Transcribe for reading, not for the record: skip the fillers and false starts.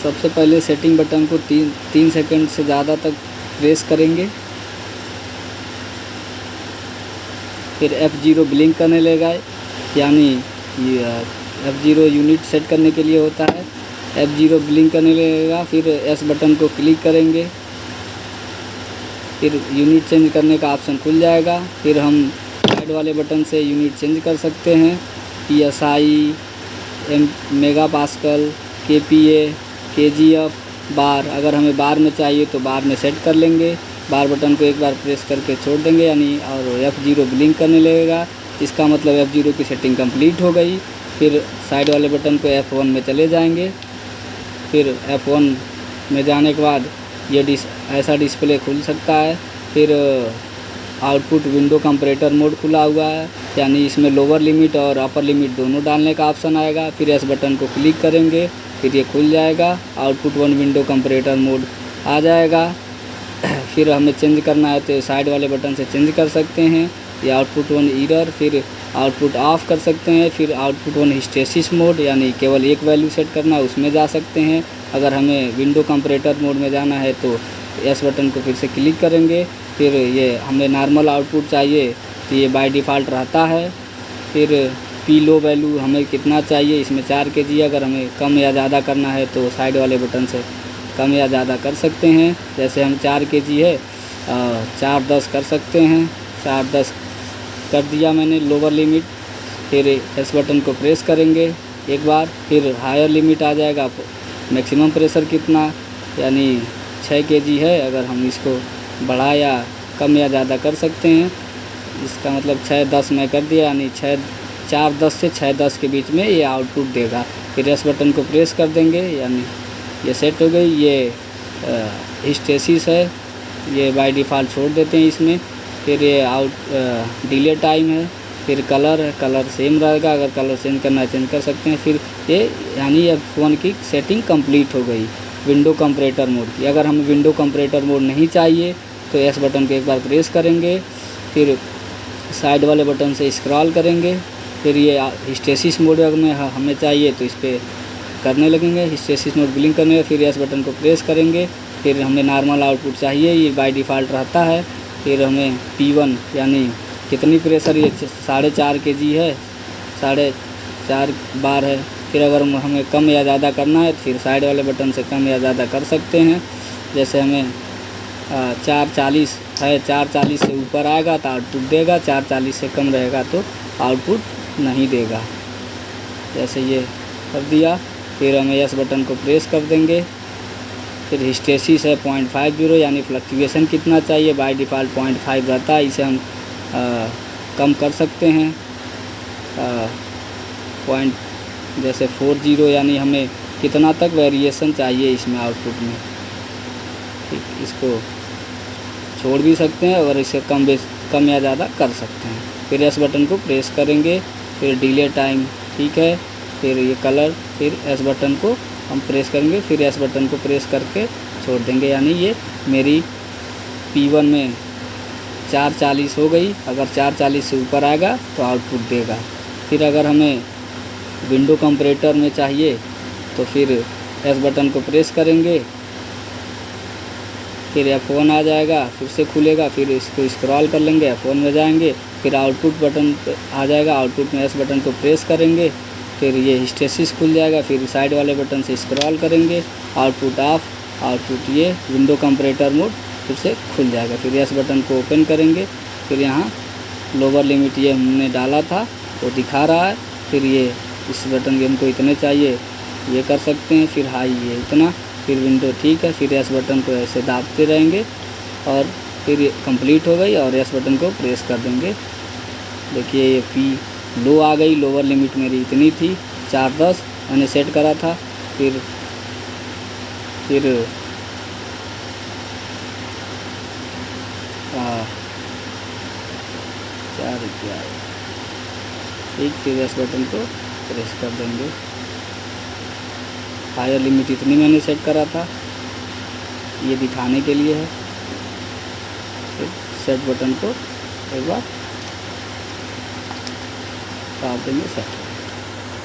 सबसे पहले setting button को 3 सेकंड से ज़्यादा तक प्रेस करेंगे। फिर F0 ब्लिंक करने लगेगा, यानी ये F0 यूनिट सेट करने के लिए होता है। F0 ब्लिंक करने लगेगा। फिर S बटन को क्लिक करेंगे, फिर यूनिट चेंज करने का ऑप्शन खुल जाएगा। फिर हम साइड वाले बटन से यूनिट चेंज कर सकते हैं, PSI, mega pascal, KPa, KGF, बार। अगर हमें बार में चाहिए तो बार में सेट कर लेंगे। बार बटन को एक बार प्रेस करके छोड़ देंगे, यानी और F0 ब्लिंक करने लगेगा। इसका मतलब F0 की सेटिंग कंप्लीट हो गई। फिर साइड वाले बटन को F1 में चले जाएंगे। फिर F1 में जाने के बाद ये ऐसा डिस्प्ले खुल सकता है। फिर आउटपुट विंडो कंपैरेटर मोड खुला हुआ है, यानी इसमें लोअर लिमिट और अपर लिमिट दोनों डालने का ऑप्शन आएगा। फिर S बटन को क्लिक करेंगे, फिर ये खुल जाएगा। आउटपुट 1 विंडो कंपैरेटर मोड आ जाएगा। फिर हमें चेंज करना है तो साइड वाले बटन से चेंज कर सकते हैं। ये आउटपुट 1 एरर, फिर आउटपुट ऑफ कर सकते हैं। फिर आउटपुट 1 हिस्टेसिस मोड, यानी केवल एक वैल्यू सेट करना है, उसमें जा सकते हैं। अगर हमें विंडो कंपैरेटर मोड में जाना है तो S बटन को फिर से क्लिक करेंगे। फिर ये हमें नॉर्मल आउटपुट चाहिए तो ये बाय डिफ़ॉल्ट रहता है। फिर P लो वैल्यू हमें कितना चाहिए, इसमें 4 kg। अगर हमें कम या ज़्यादा करना है तो साइड वाले बटन से कम या ज़्यादा कर सकते हैं। जैसे हम 4 kg है, 4-10 कर सकते हैं। 4-10 कर दिया मैंने लोअर लिमिट। फिर S बटन को प्रेस करेंगे एक बार। फिर हायर लिमिट आ जाएगा, मैक्सिमम प्रेशर कितना, यानी 6 kg है। अगर हम इसको बढ़ा या कम या ज़्यादा कर सकते हैं। इसका मतलब 6-10 में कर दिया, यानी 4-10 से 6-10 के बीच में ये आउटपुट देगा। फिर S बटन को प्रेस कर देंगे, यानी ये सेट हो गई। ये हिस्टेसिस है, ये बाय डिफ़ॉल्ट छोड़ देते हैं इसमें। फिर ये डिले टाइम है। फिर कलर है, कलर सेम रहेगा। अगर कलर चेंज करना है चेंज कर सकते हैं। फिर ये यानी F1 की सेटिंग कंप्लीट हो गई विंडो कंपैरेटर मोड की। अगर हमें विंडो कंपैरेटर मोड नहीं चाहिए तो S बटन को एक बार प्रेस करेंगे। फिर साइड वाले बटन से स्क्रॉल करेंगे। फिर ये हिस्टेसिस मोड में हमें चाहिए तो इस पर करने लगेंगे, हिस्टेसिस मोड ब्लिंक करने। फिर S बटन को प्रेस करेंगे। फिर हमें नॉर्मल आउटपुट चाहिए, ये बाय डिफ़ॉल्ट रहता है। फिर हमें P1 यानी कितनी प्रेशर, ये 4.5 kg है, 4.5 बार है। फिर अगर हमें कम या ज़्यादा करना है तो फिर साइड वाले बटन से कम या ज़्यादा कर सकते हैं। जैसे हमें 440 है, 440 से ऊपर आएगा तो आउटपुट देगा, 440 से कम रहेगा तो आउटपुट नहीं देगा। जैसे ये कर दिया। फिर हमें S बटन को प्रेस कर देंगे। फिर हिस्टेसिस है 0.50, यानी फ्लक्चुएशन कितना चाहिए, बाय डिफ़ॉल्ट 0.5 रहता है। इसे हम कम कर सकते हैं, जैसे 40, यानी हमें कितना तक वेरिएशन चाहिए इसमें आउटपुट में। ठीक, इसको छोड़ भी सकते हैं और इसे कम या ज़्यादा कर सकते हैं। फिर S बटन को प्रेस करेंगे। फिर डिले टाइम ठीक है। फिर ये कलर, फिर S बटन को हम प्रेस करेंगे। फिर S बटन को प्रेस करके छोड़ देंगे, यानी ये मेरी P1 में 440 हो गई। अगर 440 से ऊपर आएगा तो आउटपुट देगा। फिर अगर हमें विंडो कंपैरेटर में चाहिए तो फिर S बटन को प्रेस करेंगे। फिर F1 आ जाएगा, फिर से खुलेगा। फिर इसको स्क्रॉल कर लेंगे, F1 में जाएंगे। फिर आउटपुट बटन आ जाएगा, आउटपुट में S बटन को प्रेस करेंगे। फिर ये हिस्टेसिस खुल जाएगा। फिर साइड वाले बटन से स्क्रॉल करेंगे, आउटपुट ऑफ, आउटपुट ये विंडो कंपैरेटर मोड फिर से खुल जाएगा। फिर S बटन को ओपन करेंगे। फिर यहाँ लोअर लिमिट ये हमने डाला था वो दिखा रहा है। फिर ये इस बटन के हमको इतने चाहिए ये कर सकते हैं। फिर हाई ये इतना, फिर विंडो ठीक है। फिर S बटन को ऐसे दाबते रहेंगे और फिर ये कंप्लीट हो गई। और S बटन को प्रेस कर देंगे। देखिए ये P लो आ गई। लोअर लिमिट मेरी इतनी थी 410 मैंने सेट करा था। फिर 4 ठीक। फिर S बटन को प्रेस कर देंगे। हायर लिमिट इतनी मैंने सेट करा था, ये दिखाने के लिए है। फिर सेट बटन को एक बार काट देंगे, सेट।